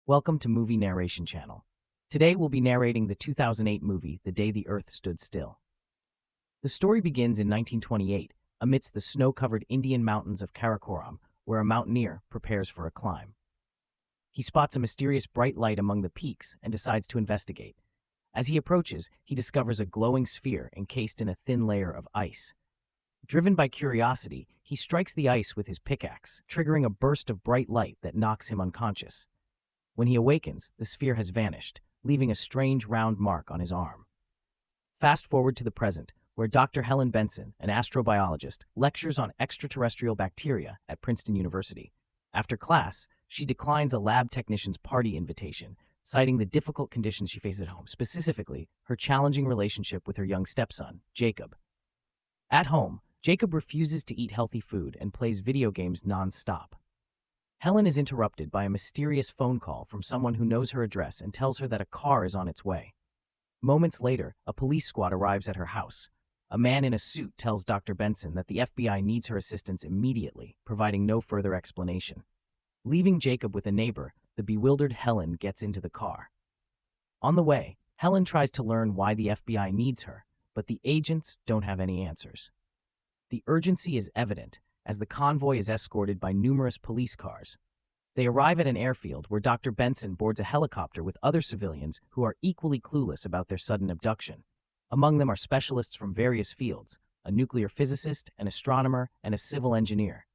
Welcome to Movie Narration Channel. Today we'll be narrating the 2008 movie The Day the Earth Stood Still. The story begins in 1928 amidst the snow-covered Indian mountains of Karakoram, where a mountaineer prepares for a climb. He spots a mysterious bright light among the peaks and decides to investigate. As he approaches, he discovers a glowing sphere encased in a thin layer of ice. Driven by curiosity, he strikes the ice with his pickaxe, triggering a burst of bright light that knocks him unconscious. When he awakens, the sphere has vanished, leaving a strange round mark on his arm. Fast forward to the present, where Dr. Helen Benson, an astrobiologist, lectures on extraterrestrial bacteria at Princeton University. After class, she declines a lab technician's party invitation, citing the difficult conditions she faces at home, specifically her challenging relationship with her young stepson, Jacob. At home, Jacob refuses to eat healthy food and plays video games non-stop. Helen is interrupted by a mysterious phone call from someone who knows her address and tells her that a car is on its way. Moments later, a police squad arrives at her house. A man in a suit tells Dr. Benson that the FBI needs her assistance immediately, providing no further explanation. Leaving Jacob with a neighbor, the bewildered Helen gets into the car. On the way, Helen tries to learn why the FBI needs her, but the agents don't have any answers. The urgency is evident, as the convoy is escorted by numerous police cars. They arrive at an airfield where Dr. Benson boards a helicopter with other civilians who are equally clueless about their sudden abduction. Among them are specialists from various fields, a nuclear physicist, an astronomer, and a civil engineer.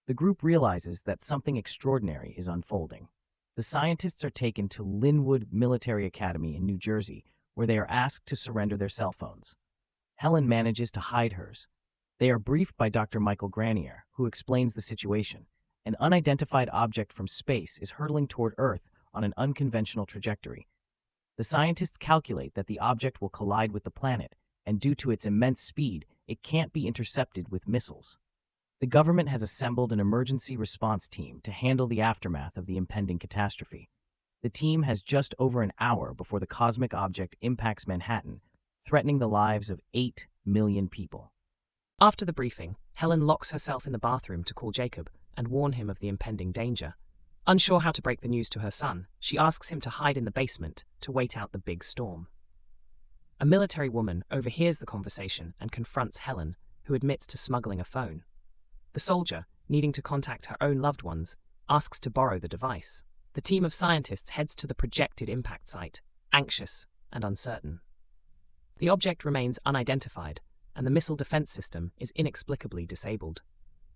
The group realizes that something extraordinary is unfolding. The scientists are taken to Linwood Military Academy in New Jersey, where they are asked to surrender their cell phones. Helen manages to hide hers. They are briefed by Dr. Michael Granier, who explains the situation. An unidentified object from space is hurtling toward Earth on an unconventional trajectory. The scientists calculate that the object will collide with the planet, and due to its immense speed, it can't be intercepted with missiles. The government has assembled an emergency response team to handle the aftermath of the impending catastrophe. The team has just over an hour before the cosmic object impacts Manhattan, threatening the lives of 8 million people. After the briefing, Helen locks herself in the bathroom to call Jacob and warn him of the impending danger. Unsure how to break the news to her son, she asks him to hide in the basement to wait out the big storm. A military woman overhears the conversation and confronts Helen, who admits to smuggling a phone. The soldier, needing to contact her own loved ones, asks to borrow the device. The team of scientists heads to the projected impact site, anxious and uncertain. The object remains unidentified, and the missile defense system is inexplicably disabled.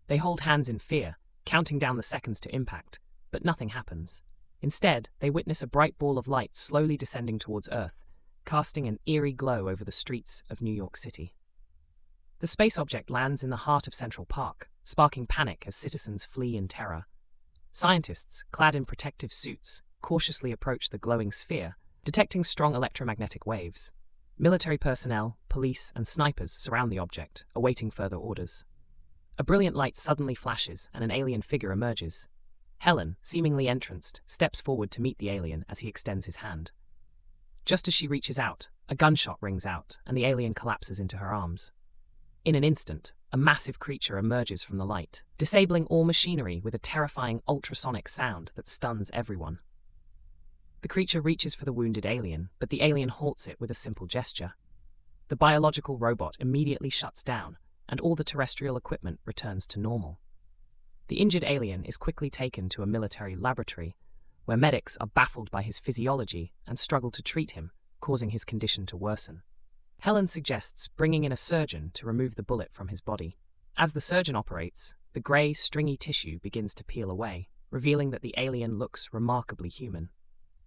They hold hands in fear, counting down the seconds to impact, but nothing happens. Instead, they witness a bright ball of light slowly descending towards Earth, casting an eerie glow over the streets of New York City. The space object lands in the heart of Central Park, sparking panic as citizens flee in terror. Scientists, clad in protective suits, cautiously approach the glowing sphere, detecting strong electromagnetic waves. Military personnel, police, and snipers surround the object, awaiting further orders. A brilliant light suddenly flashes and an alien figure emerges. Helen, seemingly entranced, steps forward to meet the alien as he extends his hand. Just as she reaches out, a gunshot rings out and the alien collapses into her arms. In an instant, a massive creature emerges from the light, disabling all machinery with a terrifying ultrasonic sound that stuns everyone. The creature reaches for the wounded alien, but the alien halts it with a simple gesture. The biological robot immediately shuts down, and all the terrestrial equipment returns to normal. The injured alien is quickly taken to a military laboratory, where medics are baffled by his physiology and struggle to treat him, causing his condition to worsen. Helen suggests bringing in a surgeon to remove the bullet from his body. As the surgeon operates, the grey, stringy tissue begins to peel away, revealing that the alien looks remarkably human.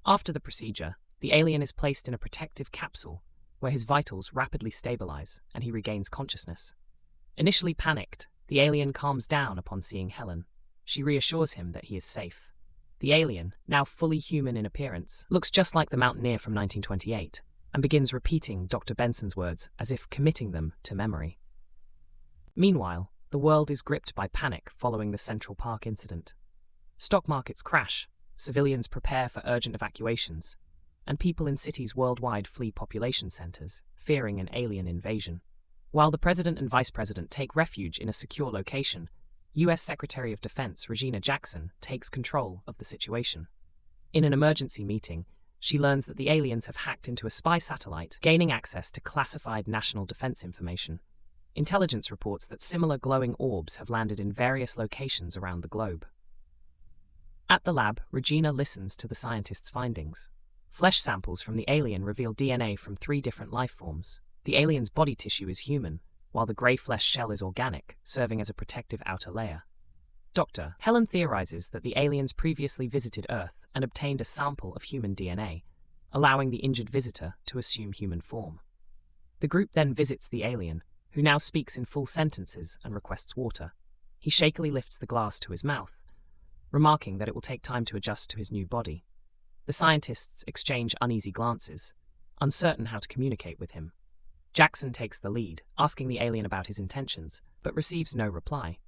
After the procedure, the alien is placed in a protective capsule, where his vitals rapidly stabilize and he regains consciousness. Initially panicked, the alien calms down upon seeing Helen. She reassures him that he is safe. The alien, now fully human in appearance, looks just like the mountaineer from 1928 and begins repeating Dr. Benson's words as if committing them to memory. Meanwhile, the world is gripped by panic following the Central Park incident. Stock markets crash, civilians prepare for urgent evacuations, and people in cities worldwide flee population centers, fearing an alien invasion. While the president and vice president take refuge in a secure location, U.S. Secretary of Defense Regina Jackson takes control of the situation. In an emergency meeting, she learns that the aliens have hacked into a spy satellite, gaining access to classified national defense information. Intelligence reports that similar glowing orbs have landed in various locations around the globe. At the lab, Regina listens to the scientists' findings. Flesh samples from the alien reveal DNA from 3 different life forms. The alien's body tissue is human, while the grey flesh shell is organic, serving as a protective outer layer. Dr. Helen theorizes that the aliens previously visited Earth and obtained a sample of human DNA, allowing the injured visitor to assume human form. The group then visits the alien, who now speaks in full sentences and requests water. He shakily lifts the glass to his mouth, remarking that it will take time to adjust to his new body. The scientists exchange uneasy glances, uncertain how to communicate with him. Jackson takes the lead, asking the alien about his intentions, but receives no reply.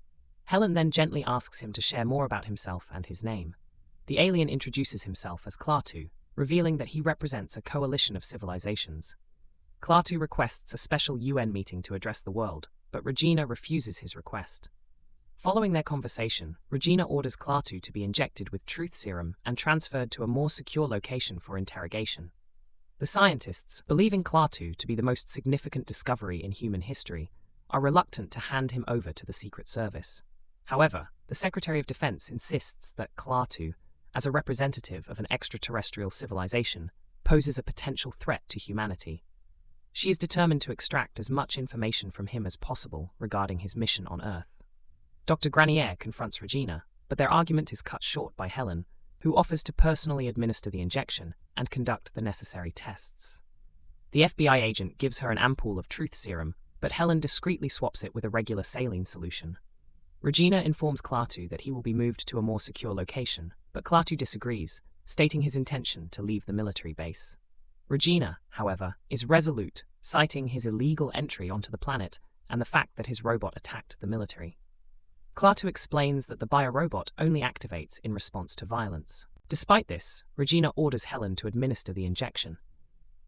Helen then gently asks him to share more about himself and his name. The alien introduces himself as Klaatu, revealing that he represents a coalition of civilizations. Klaatu requests a special UN meeting to address the world, but Regina refuses his request. Following their conversation, Regina orders Klaatu to be injected with truth serum and transferred to a more secure location for interrogation. The scientists, believing Klaatu to be the most significant discovery in human history, are reluctant to hand him over to the Secret Service. However, the Secretary of Defense insists that Klaatu, as a representative of an extraterrestrial civilization, poses a potential threat to humanity. She is determined to extract as much information from him as possible regarding his mission on Earth. Dr. Granier confronts Regina, but their argument is cut short by Helen, who offers to personally administer the injection and conduct the necessary tests. The FBI agent gives her an ampoule of truth serum, but Helen discreetly swaps it with a regular saline solution. Regina informs Klaatu that he will be moved to a more secure location, but Klaatu disagrees, stating his intention to leave the military base. Regina, however, is resolute, citing his illegal entry onto the planet and the fact that his robot attacked the military. Klaatu explains that the biorobot only activates in response to violence. Despite this, Regina orders Helen to administer the injection.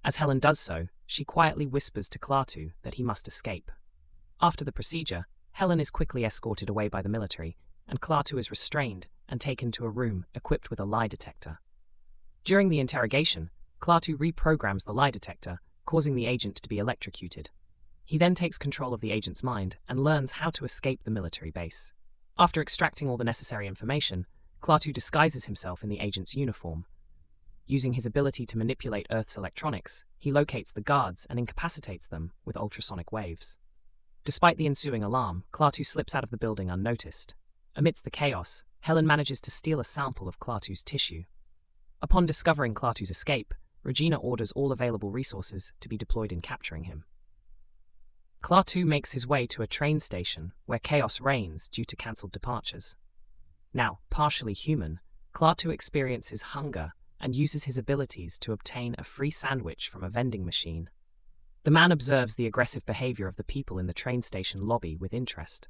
As Helen does so, she quietly whispers to Klaatu that he must escape. After the procedure, Helen is quickly escorted away by the military, and Klaatu is restrained and taken to a room equipped with a lie detector. During the interrogation, Klaatu reprograms the lie detector, causing the agent to be electrocuted. He then takes control of the agent's mind and learns how to escape the military base. After extracting all the necessary information, Klaatu disguises himself in the agent's uniform. Using his ability to manipulate Earth's electronics, he locates the guards and incapacitates them with ultrasonic waves. Despite the ensuing alarm, Klaatu slips out of the building unnoticed. Amidst the chaos, Helen manages to steal a sample of Klaatu's tissue. Upon discovering Klaatu's escape, Regina orders all available resources to be deployed in capturing him. Klaatu makes his way to a train station where chaos reigns due to cancelled departures. Now, partially human, Klaatu experiences hunger and uses his abilities to obtain a free sandwich from a vending machine. The man observes the aggressive behavior of the people in the train station lobby with interest.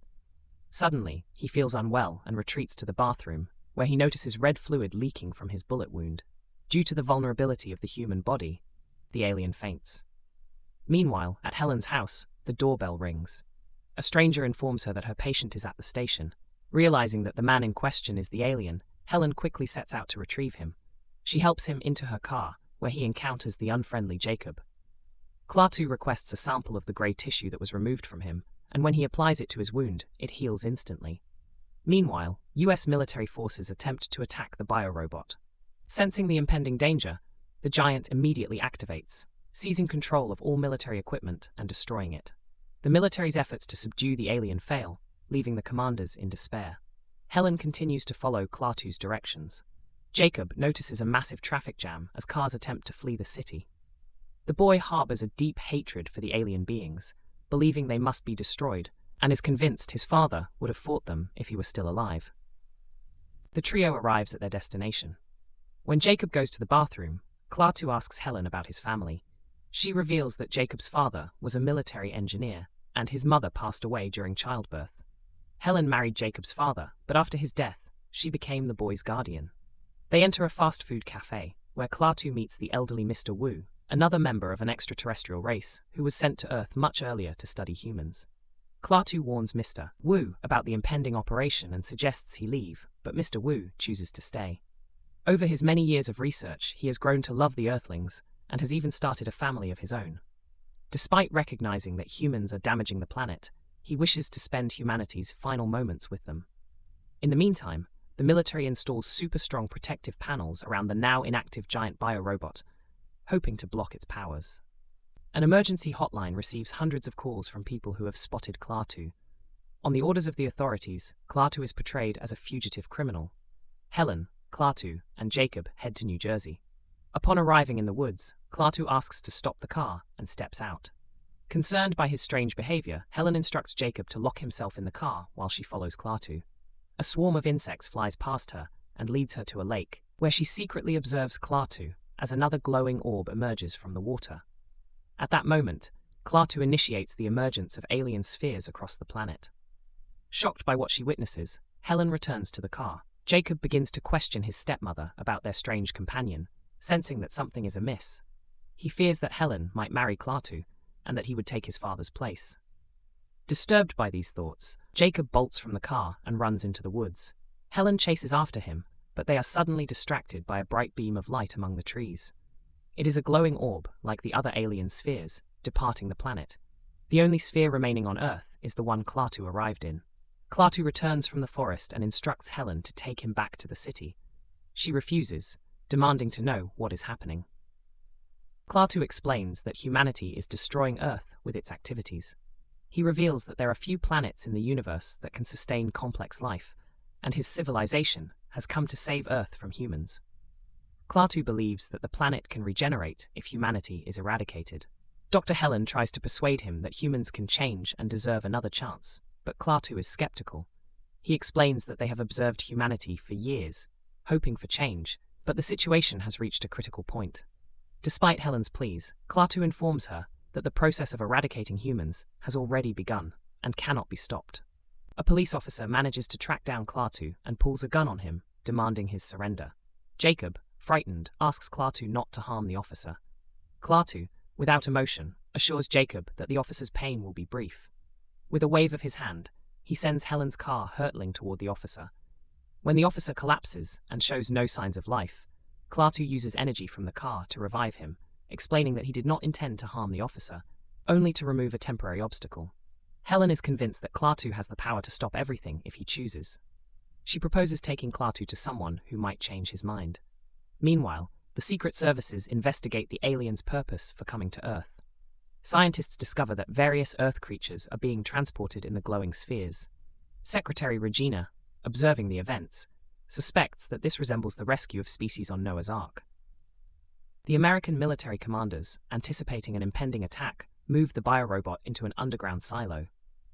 Suddenly, he feels unwell and retreats to the bathroom, where he notices red fluid leaking from his bullet wound. Due to the vulnerability of the human body, the alien faints. Meanwhile, at Helen's house, the doorbell rings. A stranger informs her that her patient is at the station. Realizing that the man in question is the alien, Helen quickly sets out to retrieve him. She helps him into her car, where he encounters the unfriendly Jacob. Klaatu requests a sample of the grey tissue that was removed from him, and when he applies it to his wound, it heals instantly. Meanwhile, US military forces attempt to attack the biorobot. Sensing the impending danger, the giant immediately activates, seizing control of all military equipment and destroying it. The military's efforts to subdue the alien fail, leaving the commanders in despair. Helen continues to follow Klaatu's directions. Jacob notices a massive traffic jam as cars attempt to flee the city. The boy harbors a deep hatred for the alien beings, believing they must be destroyed, and is convinced his father would have fought them if he were still alive. The trio arrives at their destination. When Jacob goes to the bathroom, Klaatu asks Helen about his family. She reveals that Jacob's father was a military engineer, and his mother passed away during childbirth. Helen married Jacob's father, but after his death, she became the boy's guardian. They enter a fast food cafe, where Klaatu meets the elderly Mr. Wu, another member of an extraterrestrial race who was sent to Earth much earlier to study humans. Klaatu warns Mr. Wu about the impending operation and suggests he leave, but Mr. Wu chooses to stay. Over his many years of research, he has grown to love the Earthlings and has even started a family of his own. Despite recognizing that humans are damaging the planet, he wishes to spend humanity's final moments with them. In the meantime, the military installs super-strong protective panels around the now inactive giant biorobot, hoping to block its powers. An emergency hotline receives hundreds of calls from people who have spotted Klaatu. On the orders of the authorities, Klaatu is portrayed as a fugitive criminal. Helen, Klaatu, and Jacob head to New Jersey. Upon arriving in the woods, Klaatu asks to stop the car and steps out. Concerned by his strange behavior, Helen instructs Jacob to lock himself in the car while she follows Klaatu. A swarm of insects flies past her and leads her to a lake, where she secretly observes Klaatu as another glowing orb emerges from the water. At that moment, Klaatu initiates the emergence of alien spheres across the planet. Shocked by what she witnesses, Helen returns to the car. Jacob begins to question his stepmother about their strange companion, sensing that something is amiss. He fears that Helen might marry Klaatu and that he would take his father's place. Disturbed by these thoughts, Jacob bolts from the car and runs into the woods. Helen chases after him, but they are suddenly distracted by a bright beam of light among the trees. It is a glowing orb, like the other alien spheres, departing the planet. The only sphere remaining on Earth is the one Klaatu arrived in. Klaatu returns from the forest and instructs Helen to take him back to the city. She refuses, demanding to know what is happening. Klaatu explains that humanity is destroying Earth with its activities. He reveals that there are few planets in the universe that can sustain complex life, and his civilization has come to save Earth from humans. Klaatu believes that the planet can regenerate if humanity is eradicated. Dr. Helen tries to persuade him that humans can change and deserve another chance, but Klaatu is skeptical. He explains that they have observed humanity for years, hoping for change, but the situation has reached a critical point. Despite Helen's pleas, Klaatu informs her that the process of eradicating humans has already begun and cannot be stopped. A police officer manages to track down Klaatu and pulls a gun on him, demanding his surrender. Jacob, frightened, asks Klaatu not to harm the officer. Klaatu, without emotion, assures Jacob that the officer's pain will be brief. With a wave of his hand, he sends Helen's car hurtling toward the officer. When the officer collapses and shows no signs of life, Klaatu uses energy from the car to revive him, explaining that he did not intend to harm the officer, only to remove a temporary obstacle. Helen is convinced that Klaatu has the power to stop everything if he chooses. She proposes taking Klaatu to someone who might change his mind. Meanwhile, the Secret Services investigate the aliens' purpose for coming to Earth. Scientists discover that various Earth creatures are being transported in the glowing spheres. Secretary Regina, observing the events, suspects that this resembles the rescue of species on Noah's Ark. The American military commanders, anticipating an impending attack, move the biorobot into an underground silo.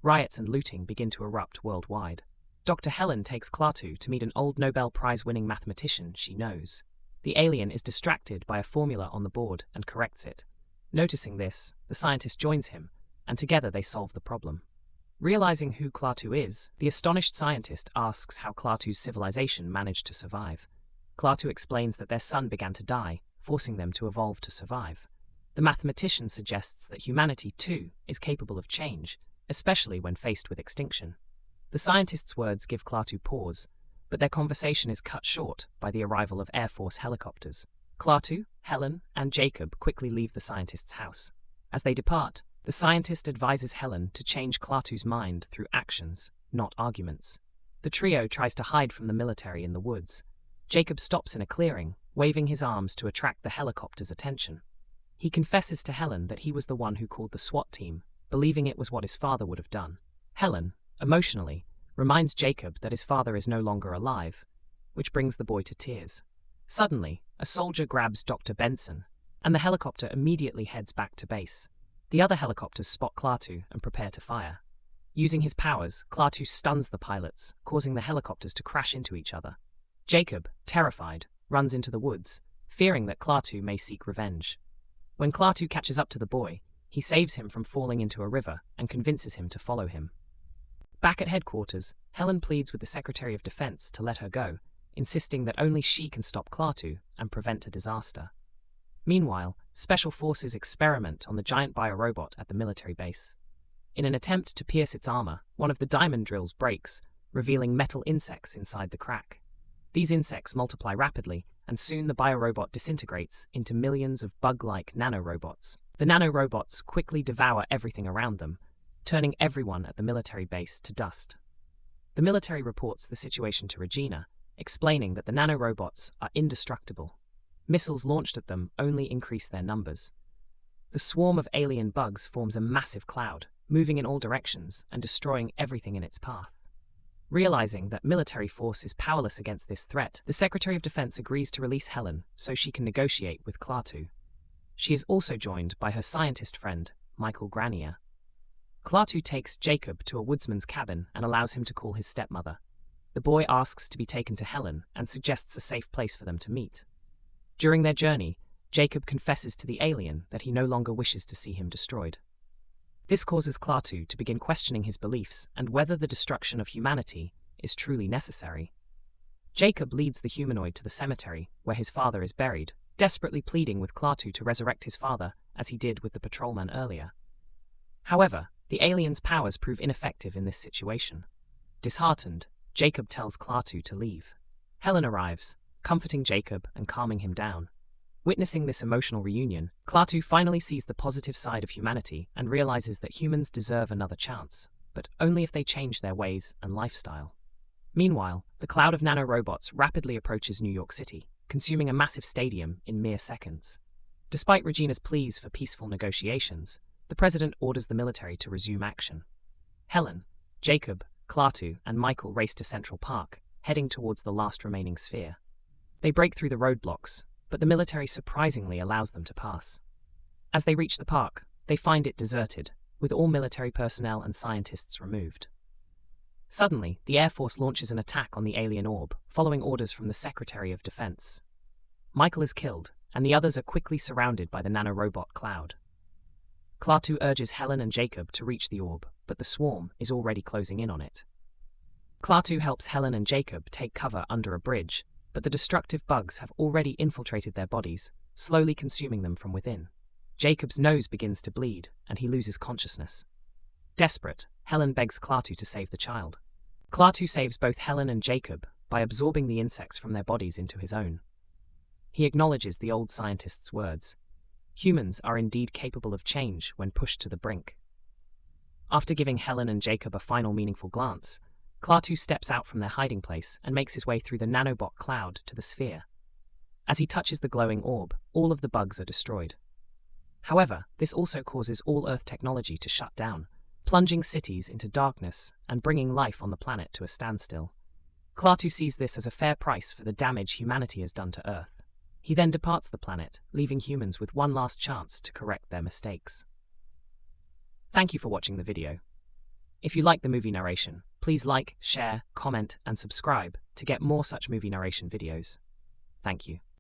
Riots and looting begin to erupt worldwide. Dr. Helen takes Klaatu to meet an old Nobel Prize-winning mathematician she knows. The alien is distracted by a formula on the board and corrects it. Noticing this, the scientist joins him, and together they solve the problem. Realizing who Klaatu is, the astonished scientist asks how Klaatu's civilization managed to survive. Klaatu explains that their son began to die, forcing them to evolve to survive. The mathematician suggests that humanity, too, is capable of change, especially when faced with extinction. The scientist's words give Klaatu pause, but their conversation is cut short by the arrival of Air Force helicopters. Klaatu, Helen, and Jacob quickly leave the scientist's house. As they depart, the scientist advises Helen to change Klaatu's mind through actions, not arguments. The trio tries to hide from the military in the woods. Jacob stops in a clearing, waving his arms to attract the helicopter's attention. He confesses to Helen that he was the one who called the SWAT team, believing it was what his father would have done. Helen, emotionally, reminds Jacob that his father is no longer alive, which brings the boy to tears. Suddenly, a soldier grabs Dr. Benson, and the helicopter immediately heads back to base. The other helicopters spot Klaatu and prepare to fire. Using his powers, Klaatu stuns the pilots, causing the helicopters to crash into each other. Jacob, terrified, runs into the woods, fearing that Klaatu may seek revenge. When Klaatu catches up to the boy, he saves him from falling into a river and convinces him to follow him. Back at headquarters, Helen pleads with the Secretary of Defense to let her go, insisting that only she can stop Klaatu and prevent a disaster. Meanwhile, Special Forces experiment on the giant biorobot at the military base. In an attempt to pierce its armor, one of the diamond drills breaks, revealing metal insects inside the crack. These insects multiply rapidly and soon the biorobot disintegrates into millions of bug-like nanorobots. The nanorobots quickly devour everything around them, turning everyone at the military base to dust. The military reports the situation to Regina, explaining that the nanorobots are indestructible. Missiles launched at them only increase their numbers. The swarm of alien bugs forms a massive cloud, moving in all directions and destroying everything in its path. Realizing that military force is powerless against this threat, the Secretary of Defense agrees to release Helen so she can negotiate with Klaatu. She is also joined by her scientist friend, Michael Granier. Klaatu takes Jacob to a woodsman's cabin and allows him to call his stepmother. The boy asks to be taken to Helen and suggests a safe place for them to meet. During their journey, Jacob confesses to the alien that he no longer wishes to see him destroyed. This causes Klaatu to begin questioning his beliefs and whether the destruction of humanity is truly necessary. Jacob leads the humanoid to the cemetery where his father is buried, desperately pleading with Klaatu to resurrect his father as he did with the patrolman earlier. However, the alien's powers prove ineffective in this situation. Disheartened, Jacob tells Klaatu to leave. Helen arrives, comforting Jacob and calming him down. Witnessing this emotional reunion, Klaatu finally sees the positive side of humanity and realizes that humans deserve another chance, but only if they change their ways and lifestyle. Meanwhile, the cloud of nanorobots rapidly approaches New York City, consuming a massive stadium in mere seconds. Despite Regina's pleas for peaceful negotiations, the president orders the military to resume action. Helen, Jacob, Klaatu, and Michael race to Central Park, heading towards the last remaining sphere. They break through the roadblocks, but the military surprisingly allows them to pass. As they reach the park, they find it deserted, with all military personnel and scientists removed. Suddenly, the Air Force launches an attack on the alien orb, following orders from the Secretary of Defense. Michael is killed, and the others are quickly surrounded by the nanorobot cloud. Klaatu urges Helen and Jacob to reach the orb, but the swarm is already closing in on it. Klaatu helps Helen and Jacob take cover under a bridge, but the destructive bugs have already infiltrated their bodies, slowly consuming them from within. Jacob's nose begins to bleed, and he loses consciousness. Desperate, Helen begs Klaatu to save the child. Klaatu saves both Helen and Jacob by absorbing the insects from their bodies into his own. He acknowledges the old scientist's words. Humans are indeed capable of change when pushed to the brink. After giving Helen and Jacob a final meaningful glance, Klaatu steps out from their hiding place and makes his way through the nanobot cloud to the sphere. As he touches the glowing orb, all of the bugs are destroyed. However, this also causes all Earth technology to shut down, plunging cities into darkness and bringing life on the planet to a standstill. Klaatu sees this as a fair price for the damage humanity has done to Earth. He then departs the planet, leaving humans with one last chance to correct their mistakes. Thank you for watching the video. If you like the movie narration, please like, share, comment, and subscribe to get more such movie narration videos. Thank you.